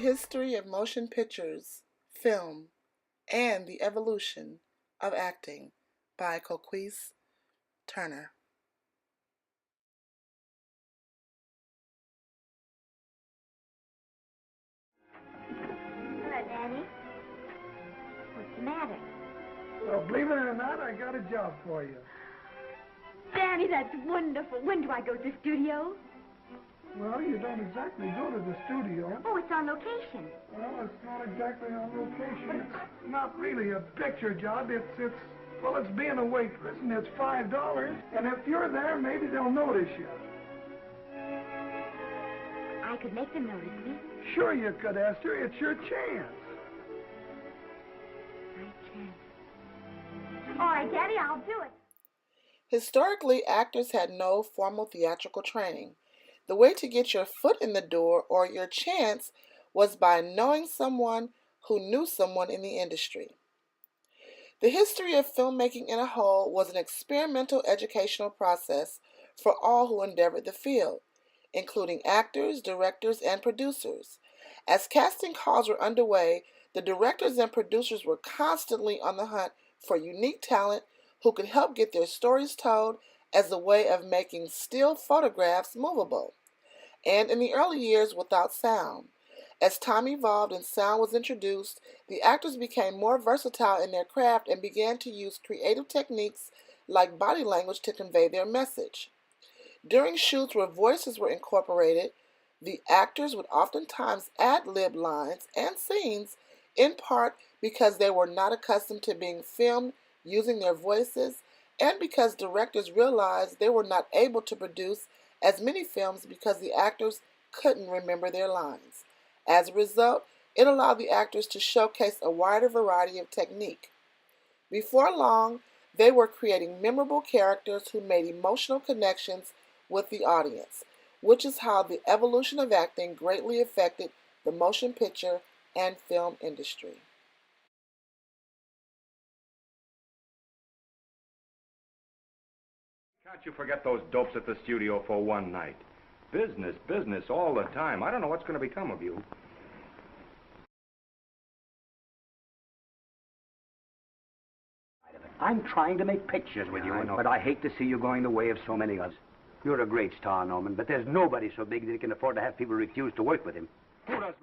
History of Motion Pictures, Film, and the Evolution of Acting by Coquise Turner. Hello, Danny. What's the matter? Well, believe it or not, I got a job for you. Danny, that's wonderful. When do I go to the studio? Well, you don't exactly go to the studio. Oh, it's on location. Well, it's not exactly on location. It's not really a picture job. It's being a waitress, and it's $5. And if you're there, maybe they'll notice you. I could make them notice me. Sure you could, Esther. It's your chance. I can. All right, Danny, I'll do it. Historically, actors had no formal theatrical training. The way to get your foot in the door or your chance was by knowing someone who knew someone in the industry. The history of filmmaking in a whole was an experimental educational process for all who endeavored the field, including actors, directors, and producers. As casting calls were underway, the directors and producers were constantly on the hunt for unique talent who could help get their stories told as a way of making still photographs movable, and in the early years without sound. As time evolved and sound was introduced, the actors became more versatile in their craft and began to use creative techniques like body language to convey their message. During shoots where voices were incorporated, the actors would oftentimes ad-lib lines and scenes, in part because they were not accustomed to being filmed using their voices, and because directors realized they were not able to produce as many films because the actors couldn't remember their lines. As a result, it allowed the actors to showcase a wider variety of technique. Before long, they were creating memorable characters who made emotional connections with the audience, which is how the evolution of acting greatly affected the motion picture and film industry. Can't you forget those dopes at the studio for one night? Business, business all the time. I don't know what's going to become of you. I'm trying to make pictures with you, but I hate to see you going the way of so many others. You're a great star, Norman, but there's nobody so big that he can afford to have people refuse to work with him. Who does